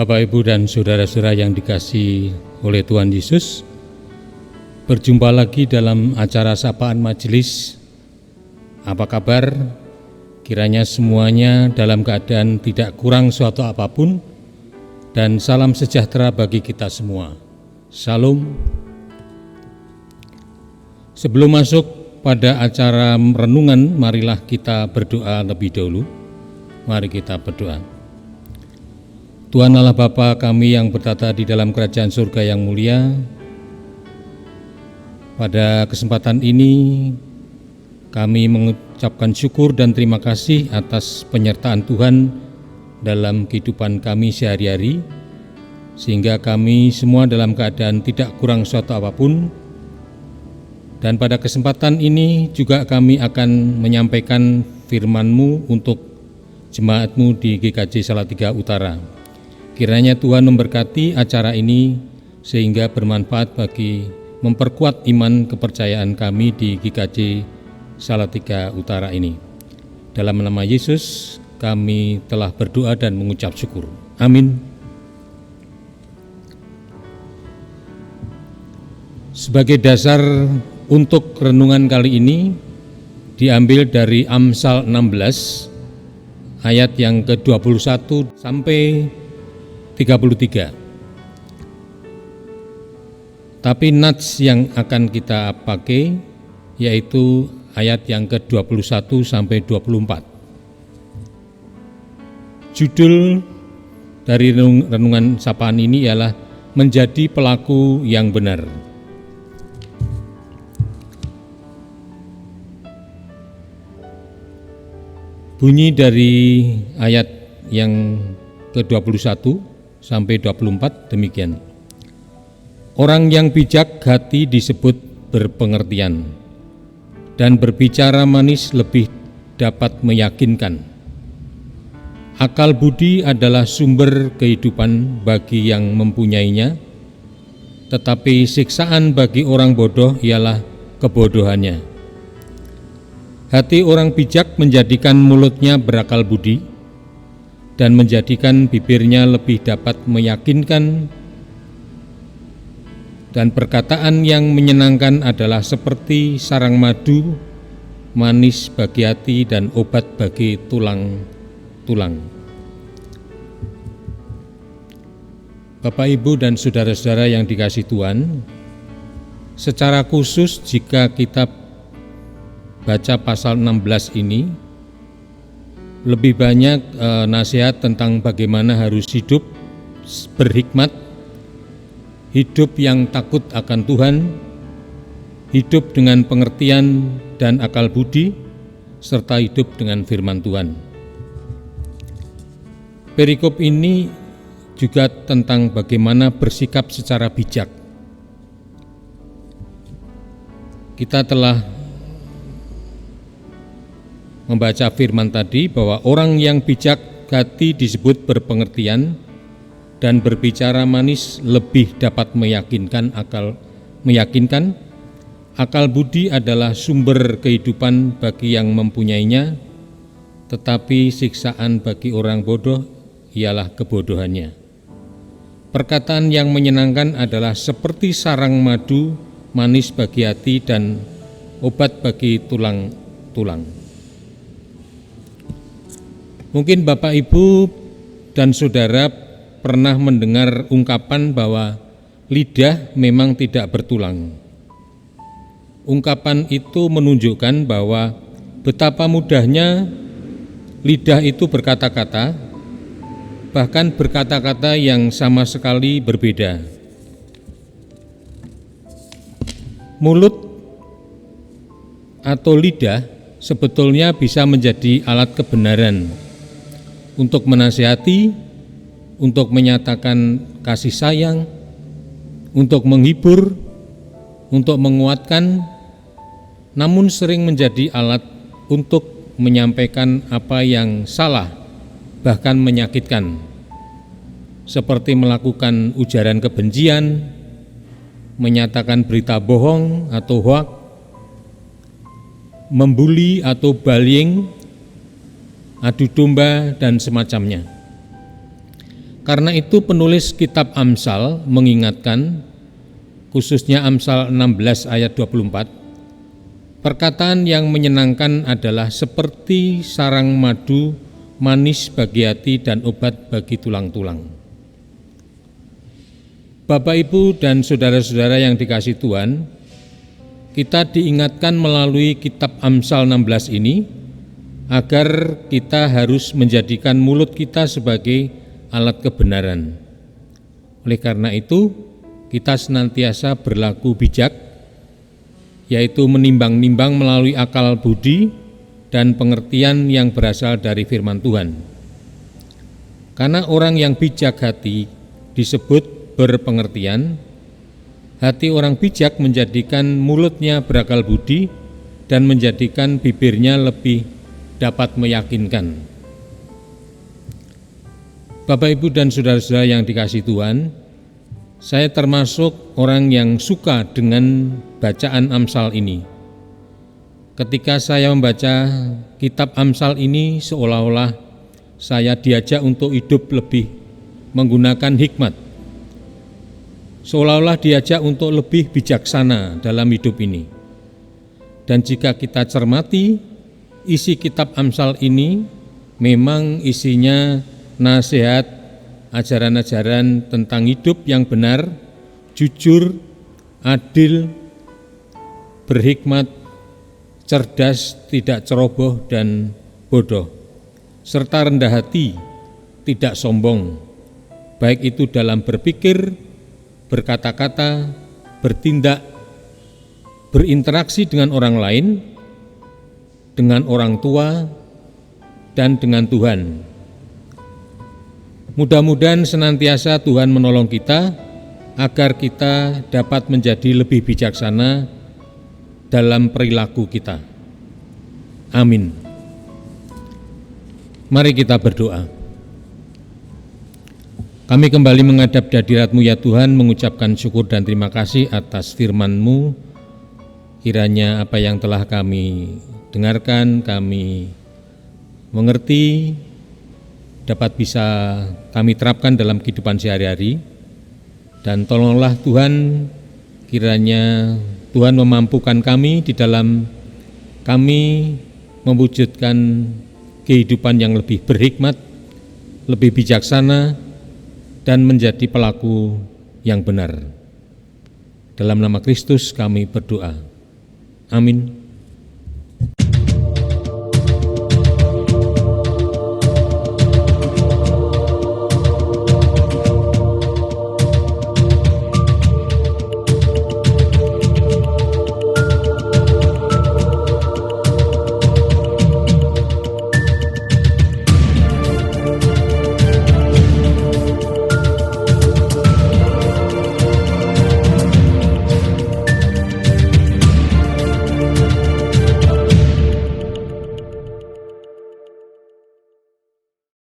Bapak, Ibu, dan saudara-saudara yang dikasihi oleh Tuhan Yesus, berjumpa lagi dalam acara sapaan majelis. Apa kabar? Kiranya semuanya dalam keadaan tidak kurang suatu apapun, dan salam sejahtera bagi kita semua. Salam. Sebelum masuk pada acara renungan, marilah kita berdoa lebih dahulu. Mari kita berdoa. Tuhan Allah Bapa kami yang bertata di dalam kerajaan surga yang mulia, pada kesempatan ini kami mengucapkan syukur dan terima kasih atas penyertaan Tuhan dalam kehidupan kami sehari-hari, sehingga kami semua dalam keadaan tidak kurang suatu apapun. Dan pada kesempatan ini juga kami akan menyampaikan firman-Mu untuk jemaat-Mu di GKJ Salatiga Utara. Kiranya Tuhan memberkati acara ini sehingga bermanfaat bagi memperkuat iman kepercayaan kami di GKJ Salatiga Utara ini. Dalam nama Yesus kami telah berdoa dan mengucap syukur. Amin. Sebagai dasar untuk renungan kali ini diambil dari Amsal 16 ayat yang ke-21 sampai 33. Tapi nats yang akan kita pakai yaitu ayat yang ke-21 sampai 24. Judul dari renungan sapaan ini ialah menjadi pelaku yang benar. Bunyi dari ayat yang ke-21 sampai 24 demikian. Orang yang bijak hati disebut berpengertian, dan berbicara manis lebih dapat meyakinkan. Akal budi adalah sumber kehidupan bagi yang mempunyainya, tetapi siksaan bagi orang bodoh ialah kebodohannya. Hati orang bijak menjadikan mulutnya berakal budi, dan menjadikan bibirnya lebih dapat meyakinkan, dan perkataan yang menyenangkan adalah seperti sarang madu, manis bagi hati dan obat bagi tulang-tulang. Bapak, Ibu, dan saudara-saudara yang dikasihi Tuhan, secara khusus jika kita baca pasal 16 ini, lebih banyak nasihat tentang bagaimana harus hidup berhikmat, hidup yang takut akan Tuhan, hidup dengan pengertian dan akal budi, serta hidup dengan firman Tuhan. Perikop ini juga tentang bagaimana bersikap secara bijak. Kita telah membaca firman tadi bahwa orang yang bijak hati disebut berpengertian, dan berbicara manis lebih dapat meyakinkan. Akal budi adalah sumber kehidupan bagi yang mempunyainya, tetapi siksaan bagi orang bodoh ialah kebodohannya. Perkataan yang menyenangkan adalah seperti sarang madu, manis bagi hati dan obat bagi tulang-tulang. Mungkin Bapak, Ibu, dan Saudara pernah mendengar ungkapan bahwa lidah memang tidak bertulang. Ungkapan itu menunjukkan bahwa betapa mudahnya lidah itu berkata-kata, bahkan berkata-kata yang sama sekali berbeda. Mulut atau lidah sebetulnya bisa menjadi alat kebenaran untuk menasihati, untuk menyatakan kasih sayang, untuk menghibur, untuk menguatkan, namun sering menjadi alat untuk menyampaikan apa yang salah, bahkan menyakitkan, seperti melakukan ujaran kebencian, menyatakan berita bohong atau hoak, membuli atau bullying, adu domba, dan semacamnya. Karena itu penulis kitab Amsal mengingatkan, khususnya Amsal 16 ayat 24, perkataan yang menyenangkan adalah seperti sarang madu, manis bagi hati dan obat bagi tulang-tulang. Bapak, Ibu, dan saudara-saudara yang dikasihi Tuhan, kita diingatkan melalui kitab Amsal 16 ini agar kita harus menjadikan mulut kita sebagai alat kebenaran. Oleh karena itu, kita senantiasa berlaku bijak, yaitu menimbang-nimbang melalui akal budi dan pengertian yang berasal dari firman Tuhan. Karena orang yang bijak hati disebut berpengertian, hati orang bijak menjadikan mulutnya berakal budi dan menjadikan bibirnya lebih dapat meyakinkan. Bapak, Ibu, dan saudara-saudara yang dikasihi Tuhan, saya termasuk orang yang suka dengan bacaan Amsal ini. Ketika saya membaca kitab Amsal ini, seolah-olah saya diajak untuk hidup lebih menggunakan hikmat, seolah-olah diajak untuk lebih bijaksana dalam hidup ini. Dan jika kita cermati isi kitab Amsal ini, memang isinya nasihat, ajaran-ajaran tentang hidup yang benar, jujur, adil, berhikmat, cerdas, tidak ceroboh dan bodoh, serta rendah hati, tidak sombong, baik itu dalam berpikir, berkata-kata, bertindak, berinteraksi dengan orang lain, dengan orang tua, dan dengan Tuhan. Mudah-mudahan senantiasa Tuhan menolong kita agar kita dapat menjadi lebih bijaksana dalam perilaku kita. Amin. Mari kita berdoa. Kami kembali menghadap hadirat-Mu ya Tuhan, mengucapkan syukur dan terima kasih atas firman-Mu. Kiranya apa yang telah kami dengarkan, kami mengerti, dapat bisa kami terapkan dalam kehidupan sehari-hari. Dan tolonglah Tuhan, kiranya Tuhan memampukan kami di dalam kami mewujudkan kehidupan yang lebih berhikmat, lebih bijaksana, dan menjadi pelaku yang benar. Dalam nama Kristus kami berdoa. Amin.